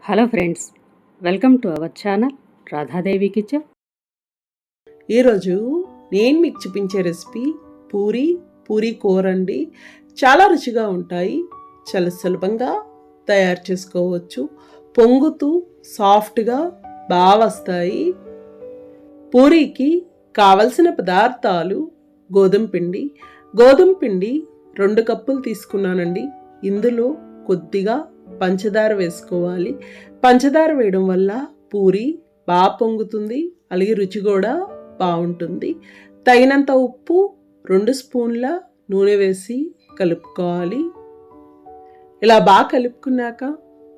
Hello friends, welcome to our channel Radha Devi kitchen. ఈరోజు నేను మీకు చూపించే రెసిపీ పూరీ కూర అండి. చాలా రుచిగా ఉంటాయి, చాలా సులభంగా తయారు చేసుకోవచ్చు. పొంగుతూ సాఫ్ట్గా బాగా వస్తాయి. పూరీకి కావలసిన పదార్థాలు: గోధుమ పిండి 2 కప్పులు తీసుకున్నానండి. ఇందులో కొద్దిగా పంచదార వేసుకోవాలి. పంచదార వేయడం వల్ల పూరి బాగా పొంగుతుంది, అలాగే రుచి కూడా బాగుంటుంది. తగినంత ఉప్పు, 2 స్పూన్ల నూనె వేసి కలుపుకోవాలి. ఇలా బాగా కలుపుకున్నాక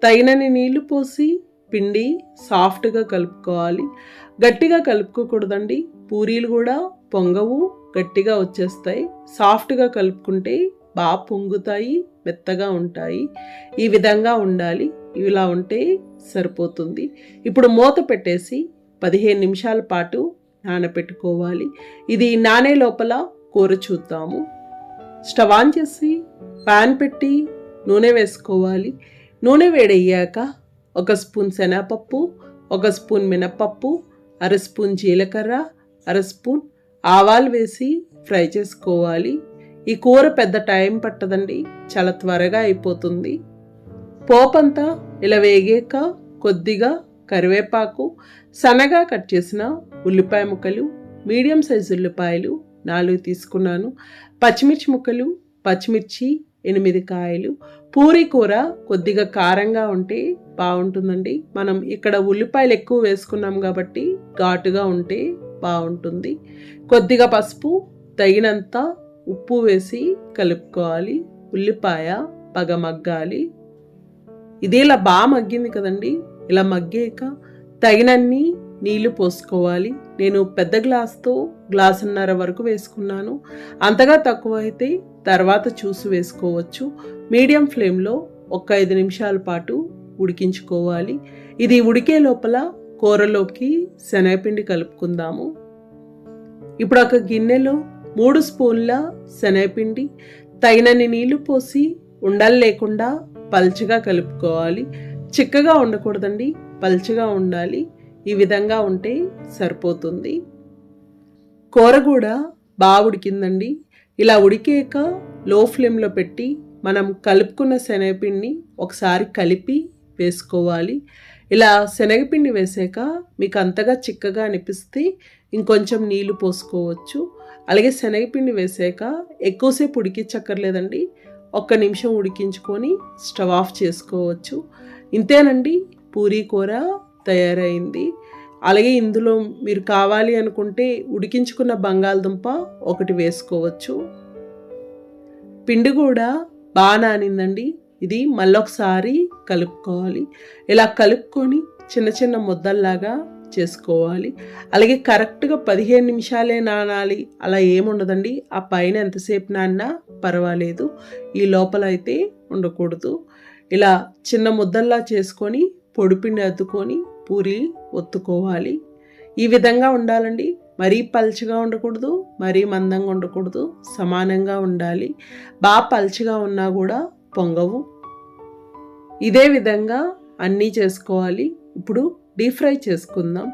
తగినన్ని నీళ్లు పోసి పిండి సాఫ్ట్గా కలుపుకోవాలి. గట్టిగా కలుపుకోకూడదండి, పూరీలు కూడా పొంగవు, గట్టిగా వచ్చేస్తాయి. సాఫ్ట్గా కలుపుకుంటే బాగా పొంగుతాయి, మెత్తగా ఉంటాయి. ఈ విధంగా ఉండాలి. ఇలా ఉంటే సరిపోతుంది. ఇప్పుడు మూత పెట్టేసి 15 నిమిషాల పాటు నానబెట్టుకోవాలి. ఇది నానే లోపల కూర చూద్దాము. స్టవ్ ఆన్ చేసి పాన్ పెట్టి నూనె వేసుకోవాలి. నూనె వేడయ్యాక 1 స్పూన్ శనగపప్పు, 1 స్పూన్ మినపప్పు, 1/2 స్పూన్ జీలకర్ర, 1/2 స్పూన్ ఆవాలు వేసి ఫ్రై చేసుకోవాలి. ఈ కూర పెద్ద టైం పట్టదండి, చాలా త్వరగా అయిపోతుంది. పోపంతా ఇలా వేగాక కొద్దిగా కరివేపాకు, సన్నగా కట్ చేసిన ఉల్లిపాయ ముక్కలు, మీడియం సైజు ఉల్లిపాయలు 4 తీసుకున్నాను, పచ్చిమిర్చి ముక్కలు, పచ్చిమిర్చి 8 కాయలు. పూరీ కూర కొద్దిగా కారంగా ఉంటే బాగుంటుందండి. మనం ఇక్కడ ఉల్లిపాయలు ఎక్కువ వేసుకున్నాం కాబట్టి ఘాటుగా ఉంటే బాగుంటుంది. కొద్దిగా పసుపు, తగినంత ఉప్పు వేసి కలుపుకోవాలి. ఉల్లిపాయ బాగా మగ్గాలి. ఇది ఇలా బాగా మగ్గింది కదండి. ఇలా మగ్గాక తగినన్ని నీళ్లు పోసుకోవాలి. నేను పెద్ద గ్లాస్తో 1.5 గ్లాసున్నర వరకు వేసుకున్నాను. అంతగా తక్కువ అయితే తర్వాత చూసి వేసుకోవచ్చు. మీడియం ఫ్లేమ్లో 5 నిమిషాల పాటు ఉడికించుకోవాలి. ఇది ఉడికే లోపల కూరలోకి శనగపిండి కలుపుకుందాము. ఇప్పుడు ఒక గిన్నెలో 3 స్పూన్ల శనగపిండి, తగినన్ని నీళ్లు పోసి ఉండలు లేకుండా పల్చగా కలుపుకోవాలి. చిక్కగా ఉండకూడదండి, పల్చగా ఉండాలి. ఈ విధంగా ఉంటే సరిపోతుంది. కూర కూడా బాగా ఉడికిందండి. ఇలా ఉడికాక లో ఫ్లేమ్లో పెట్టి మనం కలుపుకున్న శనగపిండిని ఒకసారి కలిపి వేసుకోవాలి. ఇలా శనగపిండి వేసాక మీకు అంతగా చిక్కగా అనిపిస్తే ఇంకొంచెం నీళ్లు పోసుకోవచ్చు. అలాగే శనగపిండి వేసాక ఎక్కువసేపు ఉడికించక్కర్లేదండి, 1 నిమిషం ఉడికించుకొని స్టవ్ ఆఫ్ చేసుకోవచ్చు. ఇంతేనండి, పూరీ కూర తయారైంది. అలాగే ఇందులో మీరు కావాలి అనుకుంటే ఉడికించుకున్న బంగాళదుంప 1 వేసుకోవచ్చు. పిండి కూడా బాగా నానిందండి. ఇది మళ్ళొకసారి కలుపుకోవాలి. ఇలా కలుపుకొని చిన్న చిన్న ముద్దల్లాగా చేసుకోవాలి. అలాగే కరెక్ట్గా 15 నిమిషాలే నానాలి అలా ఏముండదండి. ఆ పైన ఎంతసేపు నానినా పర్వాలేదు, ఈ లోపల అయితే ఉండకూడదు. ఇలా చిన్న ముద్దల్లా చేసుకొని పొడిపిండి అద్దుకొని పూరి ఒత్తుకోవాలి. ఈ విధంగా ఉండాలండి. మరీ పల్చగా ఉండకూడదు, మరీ మందంగా ఉండకూడదు, సమానంగా ఉండాలి. బాగా పల్చగా ఉన్నా కూడా పొంగవు. ఇదే విధంగా అన్నీ చేసుకోవాలి. ఇప్పుడు డీప్ ఫ్రై చేసుకుందాం.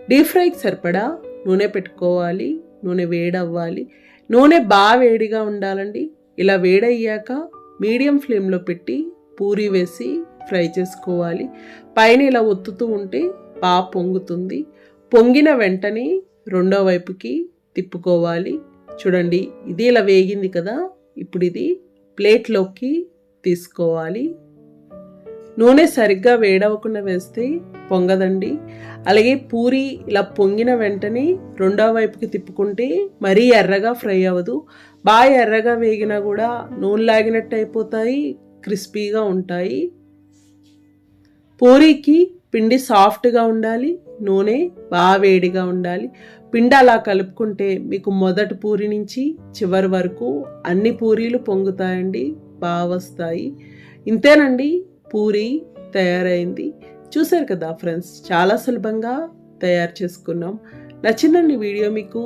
డీప్ ఫ్రైకి సరిపడా నూనె పెట్టుకోవాలి. నూనె వేడవ్వాలి. నూనె బాగా వేడిగా ఉండాలండి. ఇలా వేడయ్యాక మీడియం ఫ్లేమ్లో పెట్టి పూరీ వేసి ఫ్రై చేసుకోవాలి. పైన ఇలా ఒత్తుతూ ఉంటే బాగా పొంగుతుంది. పొంగిన వెంటనే రెండో వైపుకి తిప్పుకోవాలి. చూడండి, ఇది ఇలా వేగింది కదా. ఇప్పుడు ఇది ప్లేట్లోకి తీసుకోవాలి. నూనె సరిగ్గా వేడవకుండా వేస్తే పొంగదండి. అలాగే పూరి ఇలా పొంగిన వెంటనే రెండో వైపుకి తిప్పుకుంటే మరీ ఎర్రగా ఫ్రై అవ్వదు. బాగా ఎర్రగా వేగినా కూడా నూనె లాగినట్టు అయిపోతాయి, క్రిస్పీగా ఉంటాయి. పూరీకి పిండి సాఫ్ట్గా ఉండాలి, నూనె బాగా వేడిగా ఉండాలి. పిండి అలా కలుపుకుంటే మీకు మొదటి పూరి నుంచి చివరి వరకు అన్ని పూరీలు పొంగుతాయండి, బాగా వస్తాయి. ఇంతేనండి, పూరీ తయారైంది. చూసారు కదా ఫ్రెండ్స్, చాలా సులభంగా తయారు చేసుకున్నాం. నచ్చిందండి వీడియో. మీకు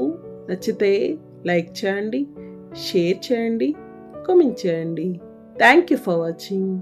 నచ్చితే లైక్ చేయండి, షేర్ చేయండి, కామెంట్ చేయండి. Thank you for watching.